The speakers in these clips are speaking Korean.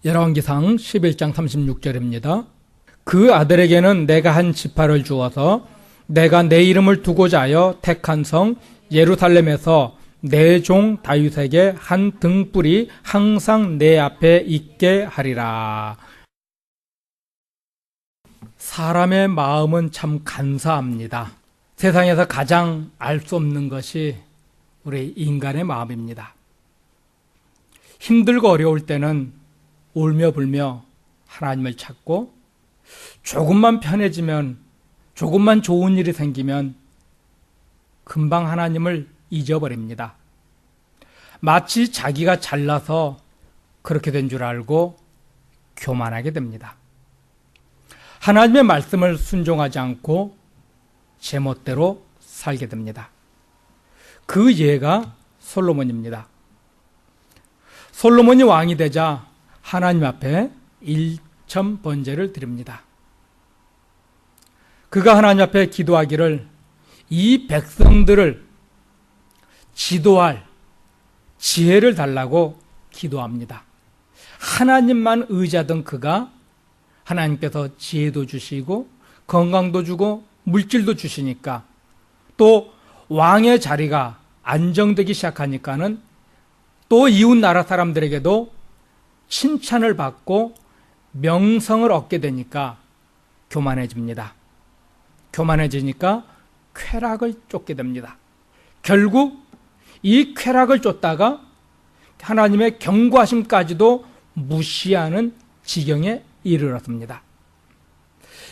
열왕기상 11장 36절입니다. 그 아들에게는 내가 한 지파를 주어서 내가 내 이름을 두고자 하여 택한 성 예루살렘에서 내 종 다윗에게 한 등불이 항상 내 앞에 있게 하리라. 사람의 마음은 참 간사합니다. 세상에서 가장 알 수 없는 것이 우리 인간의 마음입니다. 힘들고 어려울 때는 울며 불며 하나님을 찾고, 조금만 편해지면, 조금만 좋은 일이 생기면 금방 하나님을 잊어버립니다. 마치 자기가 잘나서 그렇게 된 줄 알고 교만하게 됩니다. 하나님의 말씀을 순종하지 않고 제멋대로 살게 됩니다. 그 예가 솔로몬입니다. 솔로몬이 왕이 되자 하나님 앞에 일천 번제를 드립니다. 그가 하나님 앞에 기도하기를 이 백성들을 지도할 지혜를 달라고 기도합니다. 하나님만 의지하던 그가 하나님께서 지혜도 주시고 건강도 주고 물질도 주시니까, 또 왕의 자리가 안정되기 시작하니까는 또 이웃 나라 사람들에게도 칭찬을 받고 명성을 얻게 되니까 교만해집니다. 교만해지니까 쾌락을 쫓게 됩니다. 결국 이 쾌락을 쫓다가 하나님의 경고하심까지도 무시하는 지경에 이르렀습니다.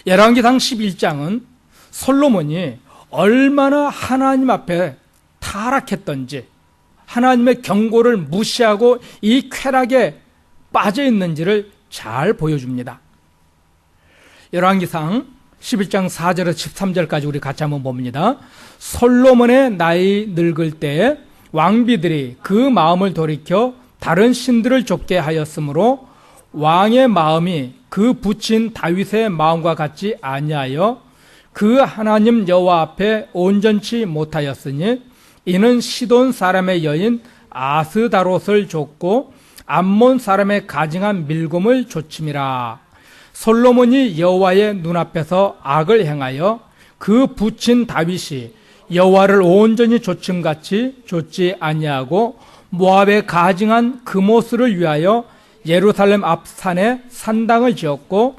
열왕기상 11장은 솔로몬이 얼마나 하나님 앞에 타락했던지, 하나님의 경고를 무시하고 이 쾌락에 빠져 있는지를 잘 보여줍니다. 열왕기상 11장 4절에서 13절까지 우리 같이 한번 봅니다. 솔로몬의 나이 늙을 때에 왕비들이 그 마음을 돌이켜 다른 신들을 좇게 하였으므로 왕의 마음이 그 부친 다윗의 마음과 같지 아니하여 그 하나님 여호와 앞에 온전치 못하였으니, 이는 시돈 사람의 여인 아스다롯을 좇고 암몬 사람의 가증한 밀곰을 좇음이라. 솔로몬이 여호와의 눈앞에서 악을 행하여 그 부친 다윗이 여호와를 온전히 좇음같이 좇지 아니하고 모압의 가증한 그모스를 위하여 예루살렘 앞 산에 산당을 지었고,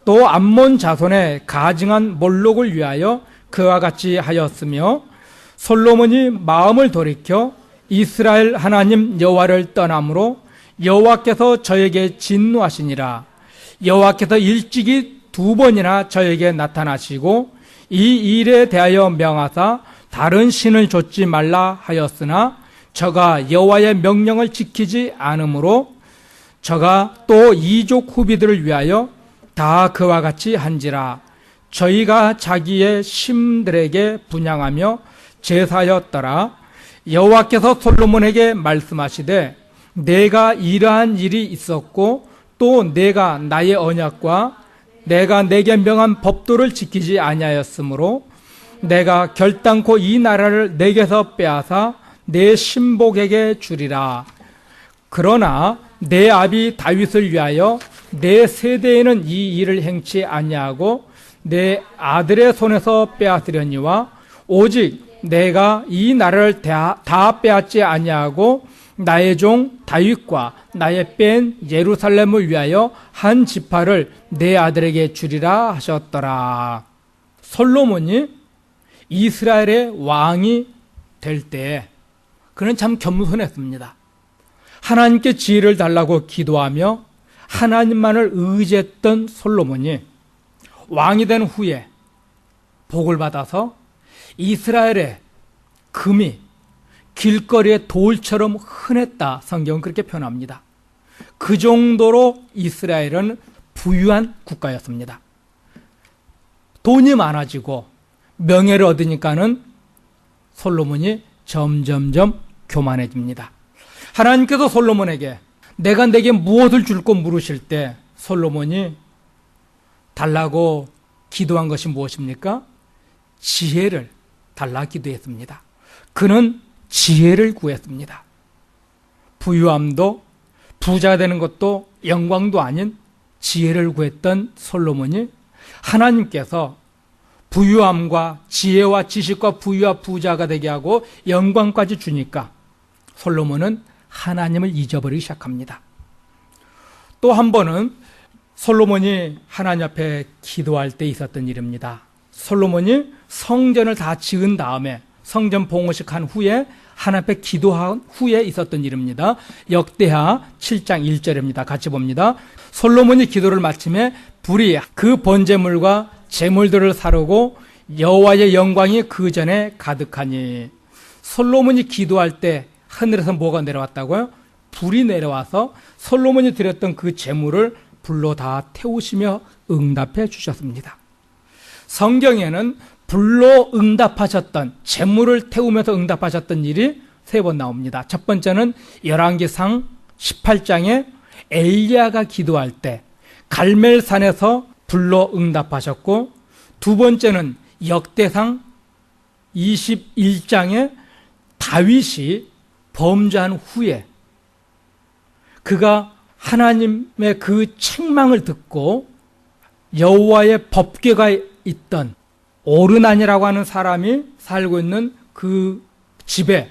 또 암몬 자손의 가증한 몰록을 위하여 그와 같이 하였으며, 솔로몬이 마음을 돌이켜 이스라엘 하나님 여호와를 떠남으로 여호와께서 저에게 진노하시니라. 여호와께서 일찍이 2번이나 저에게 나타나시고 이 일에 대하여 명하사 다른 신을 좇지 말라 하였으나 저가 여호와의 명령을 지키지 않으므로 저가 또 이족 후비들을 위하여 다 그와 같이 한지라. 저희가 자기의 심들에게 분향하며 제사였더라. 여호와께서 솔로몬에게 말씀하시되 내가 이러한 일이 있었고 또 내가 나의 언약과 내가 내게 명한 법도를 지키지 아니하였으므로 내가 결단코 이 나라를 내게서 빼앗아 내 신복에게 주리라. 그러나 내 아비 다윗을 위하여 내 세대에는 이 일을 행치 아니하고 내 아들의 손에서 빼앗으려니와 오직 내가 이 나라를 다 빼앗지 아니하고 나의 종 다윗과 나의 뺀 예루살렘을 위하여 한 지파를 내 아들에게 주리라 하셨더라. 솔로몬이 이스라엘의 왕이 될 때 그는 참 겸손했습니다. 하나님께 지혜를 달라고 기도하며 하나님만을 의지했던 솔로몬이 왕이 된 후에 복을 받아서 이스라엘의 금이 길거리에 돌처럼 흔했다. 성경은 그렇게 표현합니다. 그 정도로 이스라엘은 부유한 국가였습니다. 돈이 많아지고 명예를 얻으니까는 솔로몬이 점점점 교만해집니다. 하나님께서 솔로몬에게 내가 내게 무엇을 줄고 물으실 때 솔로몬이 달라고 기도한 것이 무엇입니까? 지혜를 달라 기도했습니다. 그는 지혜를 구했습니다. 부유함도 부자 되는 것도 영광도 아닌 지혜를 구했던 솔로몬이 하나님께서 부유함과 지혜와 지식과 부유와 부자가 되게 하고 영광까지 주니까 솔로몬은 하나님을 잊어버리기 시작합니다. 또 한 번은 솔로몬이 하나님 앞에 기도할 때 있었던 일입니다. 솔로몬이 성전을 다 지은 다음에 성전 봉헌식 한 후에 하나님 앞에 기도한 후에 있었던 일입니다. 역대하 7장 1절입니다. 같이 봅니다. 솔로몬이 기도를 마침에 불이 그 번제물과 제물들을 사르고 여호와의 영광이 그 전에 가득하니. 솔로몬이 기도할 때 하늘에서 뭐가 내려왔다고요? 불이 내려와서 솔로몬이 드렸던 그 제물을 불로 다 태우시며 응답해 주셨습니다. 성경에는 불로 응답하셨던, 제물을 태우면서 응답하셨던 일이 3번 나옵니다. 첫 번째는 열왕기상 18장에 엘리야가 기도할 때 갈멜산에서 불로 응답하셨고, 두 번째는 역대상 21장에 다윗이 범죄한 후에 그가 하나님의 그 책망을 듣고 여호와의 법궤가 있던 오르난이라고 하는 사람이 살고 있는 그 집에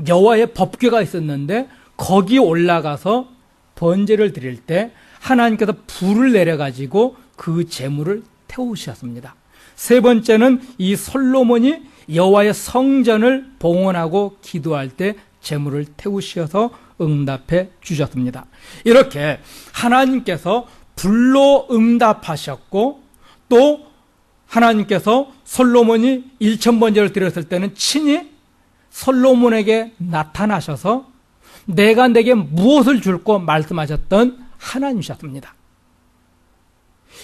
여호와의 법궤가 있었는데 거기 올라가서 번제를 드릴 때 하나님께서 불을 내려가지고 그 제물을 태우셨습니다. 세 번째는 이 솔로몬이 여호와의 성전을 봉헌하고 기도할 때 제물을 태우셔서 응답해 주셨습니다. 이렇게 하나님께서 불로 응답하셨고, 또 하나님께서 솔로몬이 1000번제를 드렸을 때는 친히 솔로몬에게 나타나셔서 내가 내게 무엇을 줄고 말씀하셨던 하나님이셨습니다.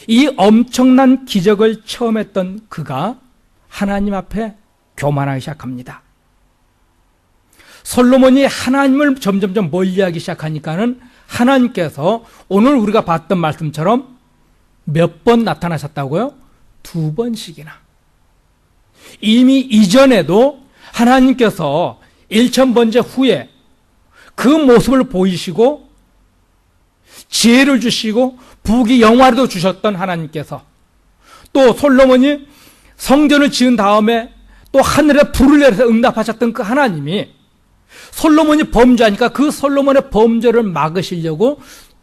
이 엄청난 기적을 처음 했던 그가 하나님 앞에 교만하기 시작합니다. 솔로몬이 하나님을 점점점 멀리하기 시작하니까는 하나님께서 오늘 우리가 봤던 말씀처럼 몇 번 나타나셨다고요? 2번씩이나. 이미 이전에도 하나님께서 1000번째 후에 그 모습을 보이시고 지혜를 주시고 부귀 영화를 주셨던 하나님께서, 또 솔로몬이 성전을 지은 다음에 또 하늘에 불을 내려서 응답하셨던 그 하나님이 솔로몬이 범죄하니까 그 솔로몬의 범죄를 막으시려고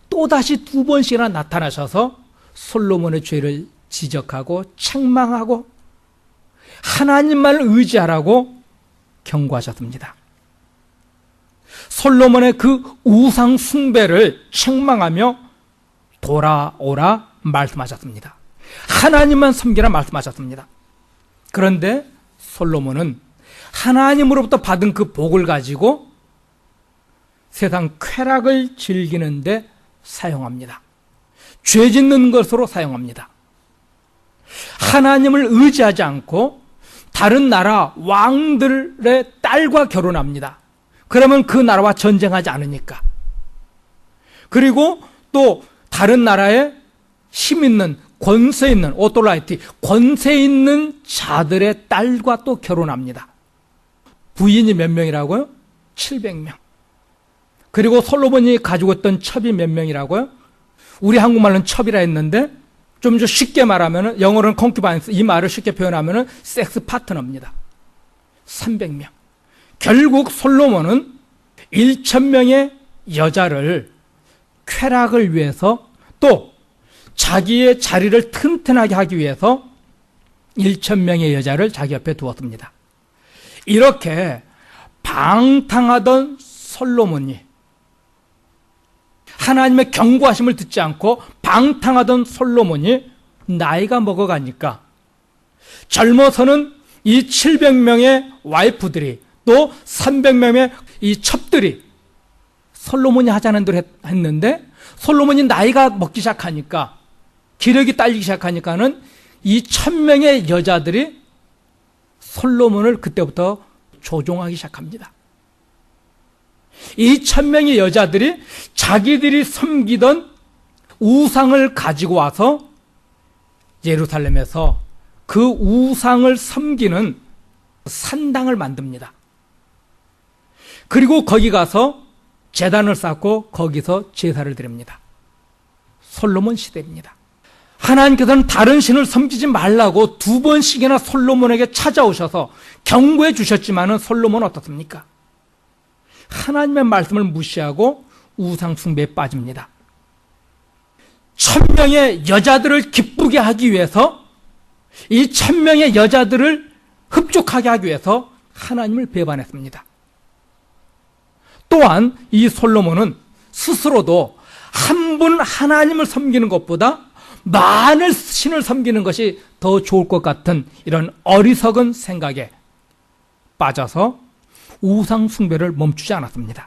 또다시 2번씩이나 나타나셔서 솔로몬의 죄를 지적하고 책망하고 하나님만을 의지하라고 경고하셨습니다. 솔로몬의 그 우상 숭배를 책망하며 돌아오라 말씀하셨습니다. 하나님만 섬기라 말씀하셨습니다. 그런데 솔로몬은 하나님으로부터 받은 그 복을 가지고 세상 쾌락을 즐기는데 사용합니다. 죄 짓는 것으로 사용합니다. 하나님을 의지하지 않고 다른 나라 왕들의 딸과 결혼합니다. 그러면 그 나라와 전쟁하지 않으니까. 그리고 또 다른 나라에 힘 있는, 권세 있는, 오토라이티, 권세 있는 자들의 딸과 또 결혼합니다. 부인이 몇 명이라고요? 700명. 그리고 솔로몬이 가지고 있던 첩이 몇 명이라고요? 우리 한국말로는 첩이라 했는데 좀 더 쉽게 말하면, 영어로는 concubines, 이 말을 쉽게 표현하면 섹스 파트너입니다. 300명. 결국 솔로몬은 1000명의 여자를 쾌락을 위해서, 또 자기의 자리를 튼튼하게 하기 위해서 1000명의 여자를 자기 옆에 두었습니다. 이렇게 방탕하던 솔로몬이, 하나님의 경고하심을 듣지 않고 방탕하던 솔로몬이 나이가 먹어가니까 젊어서는 이 700명의 와이프들이, 또 300명의 이 첩들이 솔로몬이 하자는 대로 했는데, 솔로몬이 나이가 먹기 시작하니까, 기력이 딸리기 시작하니까는 이 1000명의 여자들이 솔로몬을 그때부터 조종하기 시작합니다. 이 1000명의 여자들이 자기들이 섬기던 우상을 가지고 와서 예루살렘에서 그 우상을 섬기는 산당을 만듭니다. 그리고 거기 가서 제단을 쌓고 거기서 제사를 드립니다. 솔로몬 시대입니다. 하나님께서는 다른 신을 섬기지 말라고 2번씩이나 솔로몬에게 찾아오셔서 경고해 주셨지만은 솔로몬은 어떻습니까? 하나님의 말씀을 무시하고 우상 숭배에 빠집니다. 1000명의 여자들을 기쁘게 하기 위해서, 이 1000명의 여자들을 흡족하게 하기 위해서 하나님을 배반했습니다. 또한 이 솔로몬은 스스로도 한 분 하나님을 섬기는 것보다 많은 신을 섬기는 것이 더 좋을 것 같은 이런 어리석은 생각에 빠져서 우상 숭배를 멈추지 않았습니다.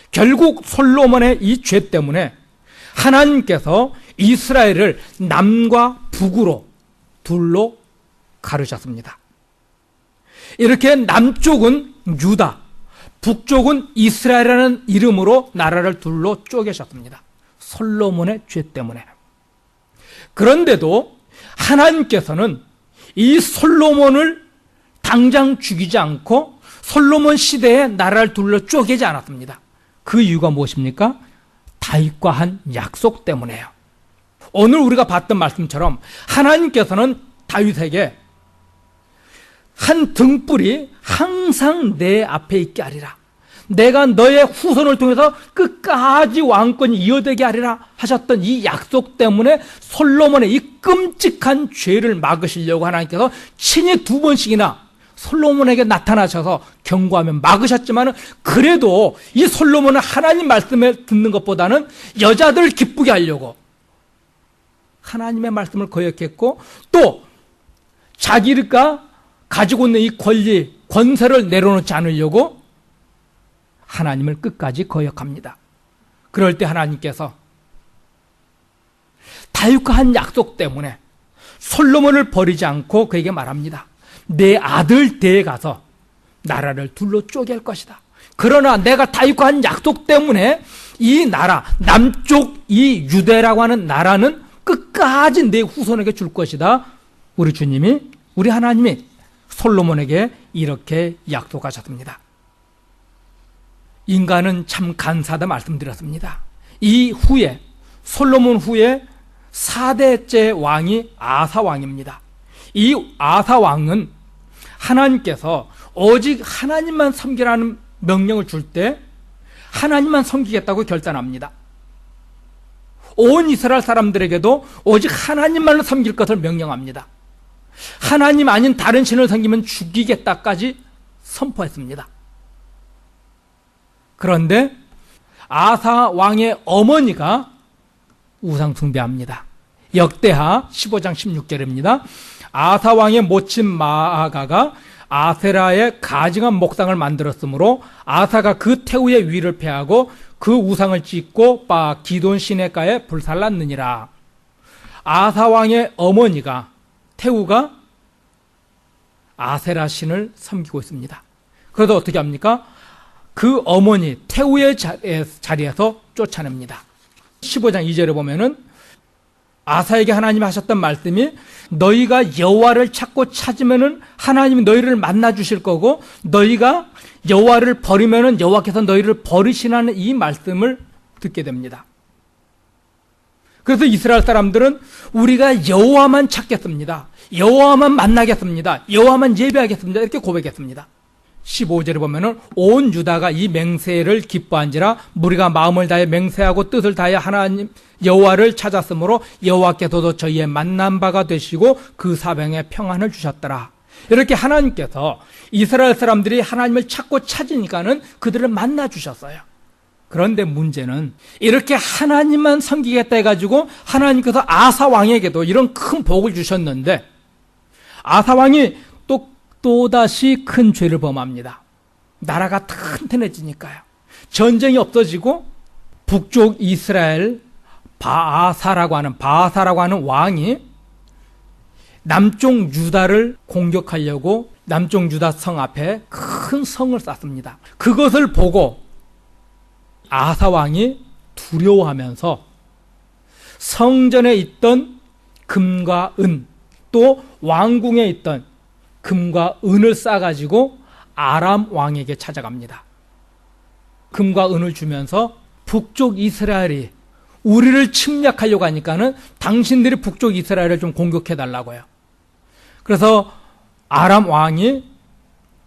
결국 솔로몬의 이 죄 때문에 하나님께서 이스라엘을 남과 북으로 둘로 가르셨습니다. 이렇게 남쪽은 유다, 북쪽은 이스라엘이라는 이름으로 나라를 둘로 쪼개셨습니다. 솔로몬의 죄 때문에. 그런데도 하나님께서는 이 솔로몬을 당장 죽이지 않고 솔로몬 시대에 나라를 둘러 쪼개지 않았습니다. 그 이유가 무엇입니까? 다윗과 한 약속 때문에요. 오늘 우리가 봤던 말씀처럼 하나님께서는 다윗에게 한 등불이 항상 내 앞에 있게 하리라, 내가 너의 후손을 통해서 끝까지 왕권이 이어되게 하리라 하셨던 이 약속 때문에 솔로몬의 이 끔찍한 죄를 막으시려고 하나님께서 친히 2번씩이나 솔로몬에게 나타나셔서 경고하며 막으셨지만, 그래도 이 솔로몬은 하나님 말씀을 듣는 것보다는 여자들 기쁘게 하려고 하나님의 말씀을 거역했고, 또 자기가 가지고 있는 이 권리, 권세를 내려놓지 않으려고 하나님을 끝까지 거역합니다. 그럴 때 하나님께서 다윗과 한 약속 때문에 솔로몬을 버리지 않고 그에게 말합니다. 내 아들 대에 가서 나라를 둘로 쪼갤 것이다. 그러나 내가 다윗과 한 약속 때문에 이 나라, 남쪽 이 유대라고 하는 나라는 끝까지 내 후손에게 줄 것이다. 우리 주님이, 우리 하나님이 솔로몬에게 이렇게 약속하셨습니다. 인간은 참 간사하다 말씀드렸습니다. 이 후에, 솔로몬 후에 4대째 왕이 아사 왕입니다. 이 아사 왕은 하나님께서 오직 하나님만 섬기라는 명령을 줄 때 하나님만 섬기겠다고 결단합니다. 온 이스라엘 사람들에게도 오직 하나님만을 섬길 것을 명령합니다. 하나님 아닌 다른 신을 섬기면 죽이겠다까지 선포했습니다. 그런데 아사 왕의 어머니가 우상 숭배합니다. 역대하 15장 16절입니다. 아사 왕의 모친 마아가가 아세라의 가증한 목상을 만들었으므로 아사가 그 태우의 위를 패하고 그 우상을 찢고 바 기돈 시내가에 불살랐느니라. 아사 왕의 어머니가 태우가 아세라 신을 섬기고 있습니다. 그래서 어떻게 합니까? 그 어머니 태우의 자리에서 쫓아냅니다. 15장 2절에 보면은 아사에게 하나님이 하셨던 말씀이, 너희가 여호와를 찾고 찾으면은 하나님이 너희를 만나 주실 거고, 너희가 여호와를 버리면은 여호와께서 너희를 버리시라는 이 말씀을 듣게 됩니다. 그래서 이스라엘 사람들은 우리가 여호와만 찾겠습니다, 여호와만 만나겠습니다, 여호와만 예배하겠습니다, 이렇게 고백했습니다. 15절에 보면은 온 유다가 이 맹세를 기뻐한지라 무리가 마음을 다해 맹세하고 뜻을 다해 하나님 여호와를 찾았으므로 여호와께서도 저희의 만난 바가 되시고 그 사방에 평안을 주셨더라. 이렇게 하나님께서 이스라엘 사람들이 하나님을 찾고 찾으니까는 그들을 만나 주셨어요. 그런데 문제는 이렇게 하나님만 섬기겠다 해가지고 하나님께서 아사 왕에게도 이런 큰 복을 주셨는데, 아사 왕이 또다시 큰 죄를 범합니다. 나라가 튼튼해지니까요. 전쟁이 없어지고 북쪽 이스라엘 바아사라고 하는 왕이 남쪽 유다를 공격하려고 남쪽 유다 성 앞에 큰 성을 쌓습니다. 그것을 보고 아사 왕이 두려워하면서 성전에 있던 금과 은, 또 왕궁에 있던 금과 은을 싸가지고 아람 왕에게 찾아갑니다. 금과 은을 주면서 북쪽 이스라엘이 우리를 침략하려고 하니까는 당신들이 북쪽 이스라엘을 좀 공격해달라고요. 그래서 아람 왕이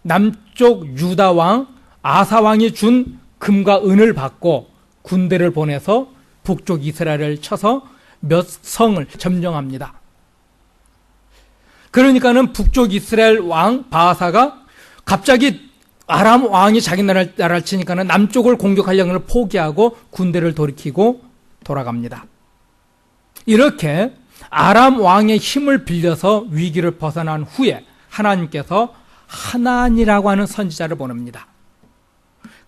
남쪽 유다 왕 아사 왕이 준 금과 은을 받고 군대를 보내서 북쪽 이스라엘을 쳐서 몇 성을 점령합니다. 그러니까는 북쪽 이스라엘 왕 바하사가 갑자기 아람 왕이 자기 나라를 치니까는 남쪽을 공격하려는 걸 포기하고 군대를 돌이키고 돌아갑니다. 이렇게 아람 왕의 힘을 빌려서 위기를 벗어난 후에 하나님께서 하나니라고 하는 선지자를 보냅니다.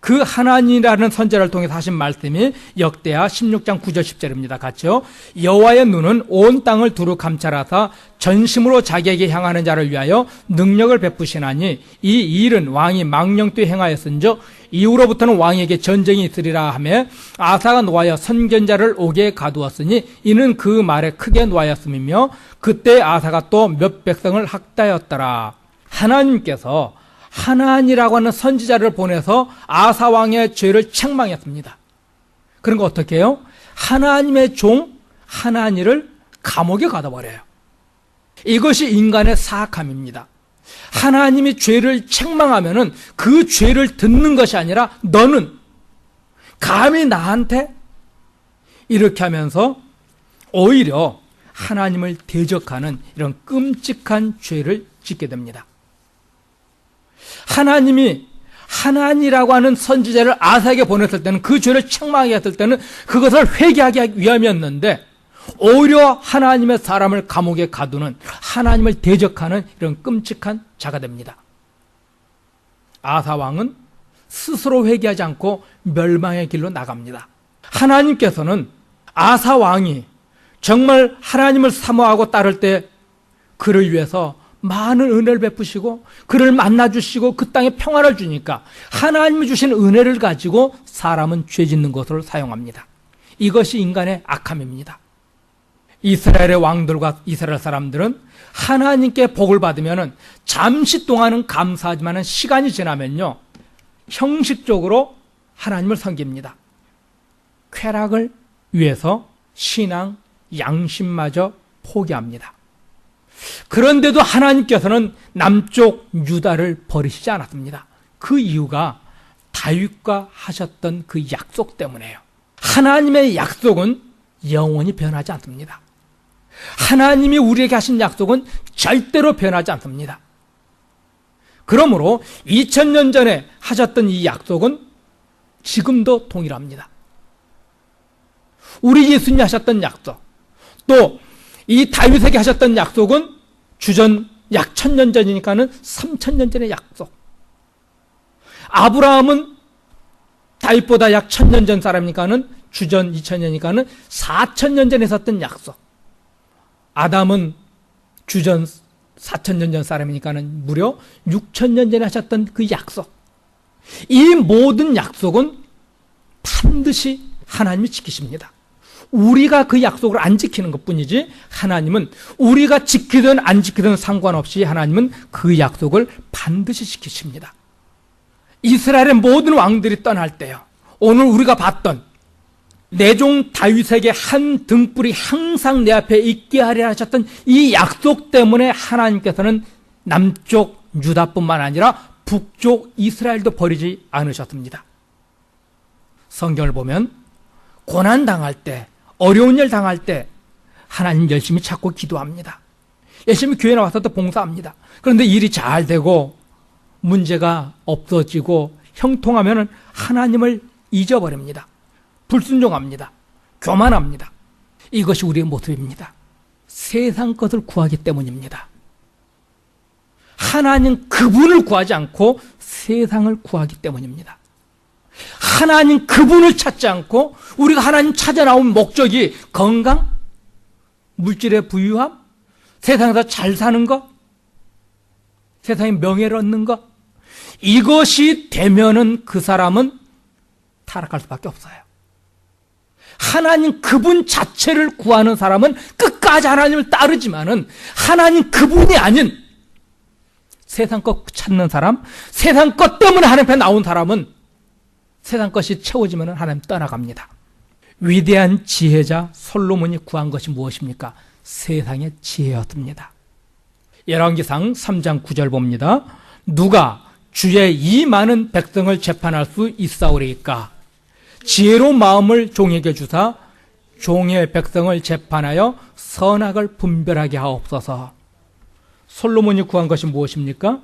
그 하나니라는 선지자를 통해서 하신 말씀이 역대하 16장 9절 10절입니다. 같이요. 여호와의 눈은 온 땅을 두루 감찰하사 전심으로 자기에게 향하는 자를 위하여 능력을 베푸시나니 이 일은 왕이 망령되이 행하였은즉 이후로부터는 왕에게 전쟁이 있으리라 하며 아사가 노하여 선견자를 옥에 가두었으니 이는 그 말에 크게 노하였음이며 그때 아사가 또 몇 백성을 학대하였더라. 하나님께서 하나니라고 하는 선지자를 보내서 아사 왕의 죄를 책망했습니다. 그런 거 어떻게 해요? 하나님의 종 하나니를 감옥에 가둬버려요. 이것이 인간의 사악함입니다. 하나님이 죄를 책망하면은 그 죄를 듣는 것이 아니라 너는 감히 나한테 이렇게 하면서 오히려 하나님을 대적하는 이런 끔찍한 죄를 짓게 됩니다. 하나님이 하나니라고 하는 선지자를 아사에게 보냈을 때는 그 죄를 책망하게 했을 때는 그것을 회개하기 위함이었는데 오히려 하나님의 사람을 감옥에 가두는 하나님을 대적하는 이런 끔찍한 자가 됩니다. 아사 왕은 스스로 회개하지 않고 멸망의 길로 나갑니다. 하나님께서는 아사 왕이 정말 하나님을 사모하고 따를 때 그를 위해서 많은 은혜를 베푸시고 그를 만나주시고 그 땅에 평화를 주니까 하나님이 주신 은혜를 가지고 사람은 죄 짓는 것으로 사용합니다. 이것이 인간의 악함입니다. 이스라엘의 왕들과 이스라엘 사람들은 하나님께 복을 받으면 잠시 동안은 감사하지만 시간이 지나면요 형식적으로 하나님을 섬깁니다. 쾌락을 위해서 신앙, 양심마저 포기합니다. 그런데도 하나님께서는 남쪽 유다를 버리시지 않았습니다. 그 이유가 다윗과 하셨던 그 약속 때문에요. 하나님의 약속은 영원히 변하지 않습니다. 하나님이 우리에게 하신 약속은 절대로 변하지 않습니다. 그러므로 2000년 전에 하셨던 이 약속은 지금도 동일합니다. 우리 예수님이 하셨던 약속, 또 이 다윗에게 하셨던 약속은 주전 약 1000년 전이니까는 3000년 전의 약속. 아브라함은 다윗보다 약 1000년 전 사람이니까는 주전 2000년이니까는 4000년 전에 했었던 약속. 아담은 주전 4000년 전 사람이니까는 무려 6000년 전에 하셨던 그 약속. 이 모든 약속은 반드시 하나님이 지키십니다. 우리가 그 약속을 안 지키는 것뿐이지 하나님은 우리가 지키든 안 지키든 상관없이 하나님은 그 약속을 반드시 지키십니다. 이스라엘의 모든 왕들이 떠날 때요, 오늘 우리가 봤던 내 종 다윗에게 한 등불이 항상 내 앞에 있게 하리라 하셨던 이 약속 때문에 하나님께서는 남쪽 유다뿐만 아니라 북쪽 이스라엘도 버리지 않으셨습니다. 성경을 보면 고난당할 때, 어려운 일 당할 때 하나님 열심히 찾고 기도합니다. 열심히 교회 나와서도 봉사합니다. 그런데 일이 잘 되고 문제가 없어지고 형통하면 하나님을 잊어버립니다. 불순종합니다. 교만합니다. 이것이 우리의 모습입니다. 세상 것을 구하기 때문입니다. 하나님 그분을 구하지 않고 세상을 구하기 때문입니다. 하나님 그분을 찾지 않고 우리가 하나님 찾아 나온 목적이 건강, 물질의 부유함, 세상에서 잘 사는 것, 세상의 명예를 얻는 것, 이것이 되면은 그 사람은 타락할 수밖에 없어요. 하나님 그분 자체를 구하는 사람은 끝까지 하나님을 따르지만은 하나님 그분이 아닌 세상 것 찾는 사람, 세상 것 때문에 하나님 앞에 나온 사람은 세상 것이 채워지면 하나님 떠나갑니다. 위대한 지혜자 솔로몬이 구한 것이 무엇입니까? 세상의 지혜였습니다. 열왕기상 3장 9절 봅니다. 누가 주의 이 많은 백성을 재판할 수 있사오리이까? 지혜로운 마음을 종에게 주사 종의 백성을 재판하여 선악을 분별하게 하옵소서. 솔로몬이 구한 것이 무엇입니까?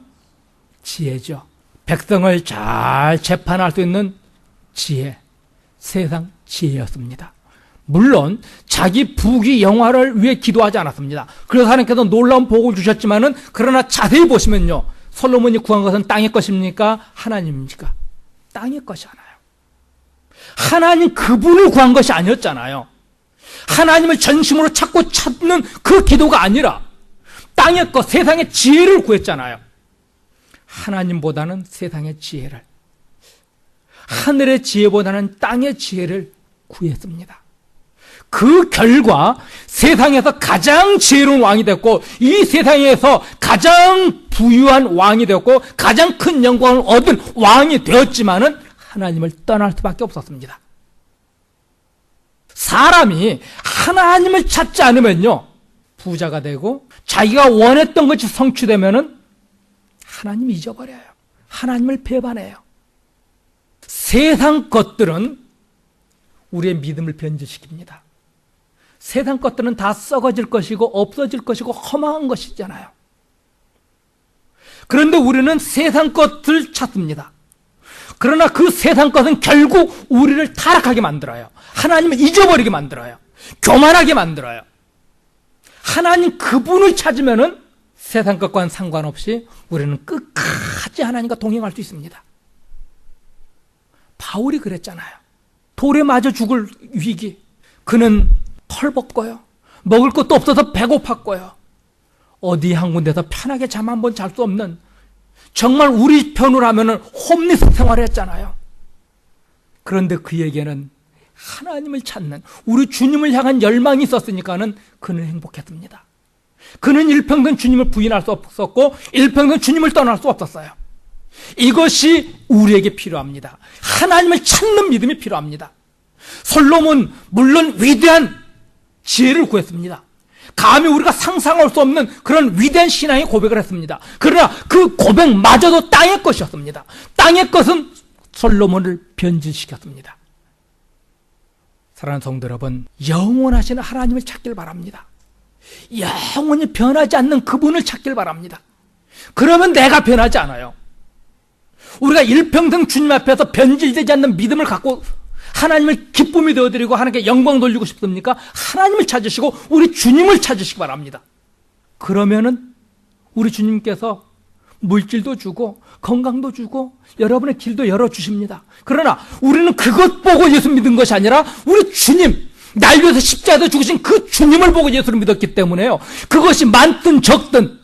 지혜죠. 백성을 잘 재판할 수 있는 지혜, 세상 지혜였습니다. 물론 자기 부귀 영화를 위해 기도하지 않았습니다. 그래서 하나님께서 놀라운 복을 주셨지만은, 그러나 자세히 보시면요, 솔로몬이 구한 것은 땅의 것입니까? 하나님입니까? 땅의 것이 아니에요. 하나님 그분을 구한 것이 아니었잖아요. 하나님을 전심으로 찾는 그 기도가 아니라 땅의 것, 세상의 지혜를 구했잖아요. 하나님보다는 세상의 지혜를, 하늘의 지혜보다는 땅의 지혜를 구했습니다. 그 결과 세상에서 가장 지혜로운 왕이 됐고, 이 세상에서 가장 부유한 왕이 되었고, 가장 큰 영광을 얻은 왕이 되었지만은 하나님을 떠날 수밖에 없었습니다. 사람이 하나님을 찾지 않으면요, 부자가 되고 자기가 원했던 것이 성취되면은 하나님 잊어버려요. 하나님을 배반해요. 세상 것들은 우리의 믿음을 변질시킵니다. 세상 것들은 다 썩어질 것이고 없어질 것이고 허망한 것이잖아요. 그런데 우리는 세상 것을 찾습니다. 그러나 그 세상 것은 결국 우리를 타락하게 만들어요. 하나님을 잊어버리게 만들어요. 교만하게 만들어요. 하나님 그분을 찾으면은 세상 것과는 상관없이 우리는 끝까지 하나님과 동행할 수 있습니다. 바울이 그랬잖아요. 돌에 맞아 죽을 위기. 그는 털벗고요, 먹을 것도 없어서 배고팠고요, 어디 한 군데서 편하게 잠 한 번 잘 수 없는, 정말 우리 편으로 하면은 홈리스 생활을 했잖아요. 그런데 그에게는 하나님을 찾는, 우리 주님을 향한 열망이 있었으니까는 그는 행복했습니다. 그는 일평생 주님을 부인할 수 없었고 일평생 주님을 떠날 수 없었어요. 이것이 우리에게 필요합니다. 하나님을 찾는 믿음이 필요합니다. 솔로몬 물론 위대한 지혜를 구했습니다. 감히 우리가 상상할 수 없는 그런 위대한 신앙의 고백을 했습니다. 그러나 그 고백마저도 땅의 것이었습니다. 땅의 것은 솔로몬을 변질시켰습니다. 사랑하는 성도 여러분, 영원하신 하나님을 찾길 바랍니다. 영원히 변하지 않는 그분을 찾길 바랍니다. 그러면 내가 변하지 않아요. 우리가 일평생 주님 앞에서 변질되지 않는 믿음을 갖고 하나님을 기쁨이 되어드리고 하나님께 영광 돌리고 싶습니까? 하나님을 찾으시고 우리 주님을 찾으시기 바랍니다. 그러면은 우리 주님께서 물질도 주고 건강도 주고 여러분의 길도 열어주십니다. 그러나 우리는 그것 보고 예수 믿은 것이 아니라 우리 주님, 날 위해서 십자가에서 죽으신 그 주님을 보고 예수를 믿었기 때문에요, 그것이 많든 적든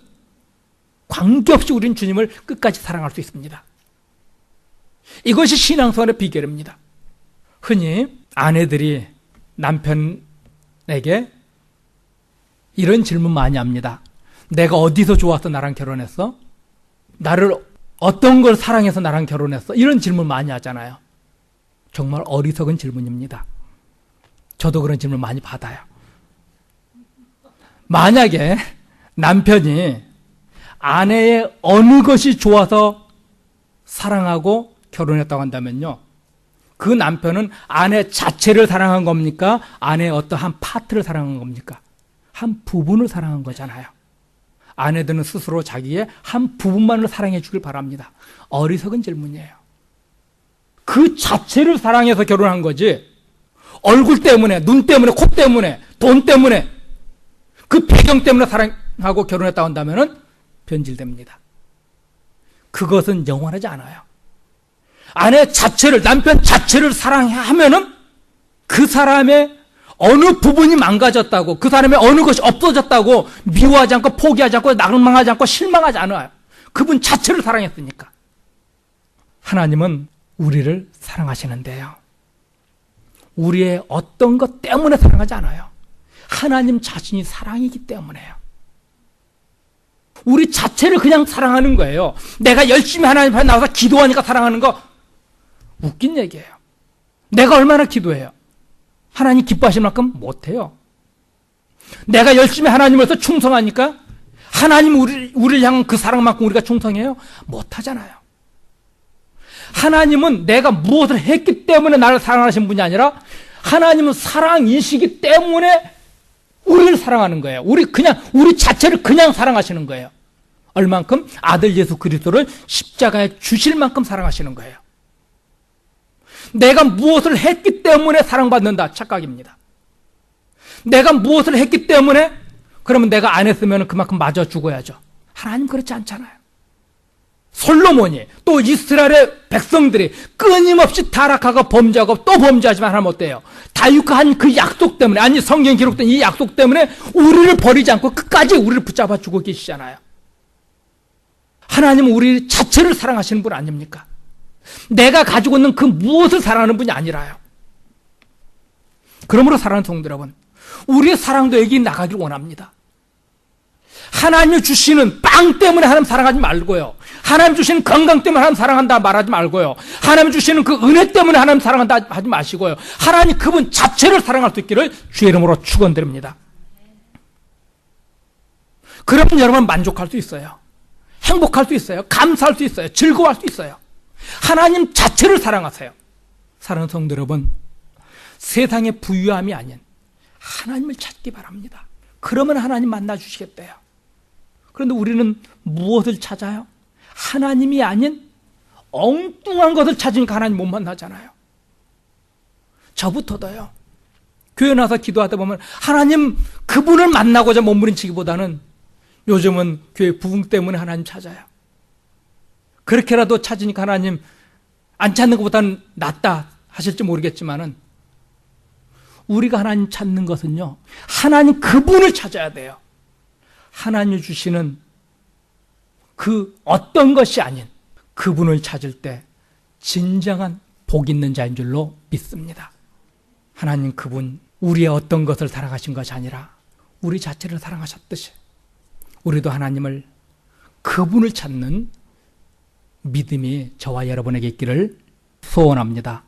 관계없이 우리는 주님을 끝까지 사랑할 수 있습니다. 이것이 신앙생활의 비결입니다. 흔히 아내들이 남편에게 이런 질문 많이 합니다. 내가 어디서 좋아서 나랑 결혼했어? 나를 어떤 걸 사랑해서 나랑 결혼했어? 이런 질문 많이 하잖아요. 정말 어리석은 질문입니다. 저도 그런 질문 많이 받아요. 만약에 남편이 아내의 어느 것이 좋아서 사랑하고 결혼했다고 한다면요, 그 남편은 아내 자체를 사랑한 겁니까? 아내의 어떠한 파트를 사랑한 겁니까? 한 부분을 사랑한 거잖아요. 아내들은 스스로 자기의 한 부분만을 사랑해 주길 바랍니다. 어리석은 질문이에요. 그 자체를 사랑해서 결혼한 거지, 얼굴 때문에, 눈 때문에, 코 때문에, 돈 때문에, 그 배경 때문에 사랑하고 결혼했다고 한다면 변질됩니다. 그것은 영원하지 않아요. 아내 자체를, 남편 자체를 사랑하면은 그 사람의 어느 부분이 망가졌다고, 그 사람의 어느 것이 없어졌다고 미워하지 않고 포기하지 않고 낭망하지 않고 실망하지 않아요. 그분 자체를 사랑했으니까. 하나님은 우리를 사랑하시는데요, 우리의 어떤 것 때문에 사랑하지 않아요. 하나님 자신이 사랑이기 때문에요. 우리 자체를 그냥 사랑하는 거예요. 내가 열심히 하나님 앞에 나와서 기도하니까 사랑하는 거 웃긴 얘기예요. 내가 얼마나 기도해요? 하나님 기뻐하실 만큼 못해요. 내가 열심히 하나님으로서 충성하니까 하나님 우리를 향한 그 사랑만큼 우리가 충성해요? 못하잖아요. 하나님은 내가 무엇을 했기 때문에 나를 사랑하신 분이 아니라 하나님은 사랑이시기 때문에 우리를 사랑하는 거예요. 우리 자체를 그냥 사랑하시는 거예요. 얼만큼? 아들 예수 그리스도를 십자가에 주실 만큼 사랑하시는 거예요. 내가 무엇을 했기 때문에 사랑받는다. 착각입니다. 내가 무엇을 했기 때문에 그러면 내가 안 했으면 그만큼 맞아 죽어야죠. 하나님 그렇지 않잖아요. 솔로몬이 또 이스라엘의 백성들이 끊임없이 타락하고 범죄하고 또 범죄하지만 하나님 어때요? 다윗과 한 그 약속 때문에, 아니 성경에 기록된 이 약속 때문에 우리를 버리지 않고 끝까지 우리를 붙잡아 주고 계시잖아요. 하나님은 우리 자체를 사랑하시는 분 아닙니까? 내가 가지고 있는 그 무엇을 사랑하는 분이 아니라요. 그러므로 사랑하는 성도 여러분, 우리의 사랑도 여기 나가길 원합니다. 하나님이 주시는 빵 때문에 하나님 사랑하지 말고요. 하나님 주시는 건강 때문에 하나님 사랑한다 말하지 말고요. 하나님 주시는 그 은혜 때문에 하나님 사랑한다 하지 마시고요. 하나님 그분 자체를 사랑할 수 있기를 주의 이름으로 축원드립니다. 그러면 여러분 만족할 수 있어요. 행복할 수 있어요. 감사할 수 있어요. 즐거워할 수 있어요. 하나님 자체를 사랑하세요. 사랑하는 성도 여러분, 세상의 부유함이 아닌 하나님을 찾기 바랍니다. 그러면 하나님 만나 주시겠대요. 그런데 우리는 무엇을 찾아요? 하나님이 아닌 엉뚱한 것을 찾으니까 하나님 못 만나잖아요. 저부터도요. 교회 나서 기도하다 보면 하나님 그분을 만나고자 몸부림치기보다는 요즘은 교회 부흥 때문에 하나님 찾아요. 그렇게라도 찾으니까 하나님 안 찾는 것보다는 낫다 하실지 모르겠지만은 우리가 하나님 찾는 것은요, 하나님 그분을 찾아야 돼요. 하나님 주시는 그 어떤 것이 아닌 그분을 찾을 때 진정한 복 있는 자인 줄로 믿습니다. 하나님 그분, 우리의 어떤 것을 사랑하신 것이 아니라 우리 자체를 사랑하셨듯이 우리도 하나님을, 그분을 찾는 믿음이 저와 여러분에게 있기를 소원합니다.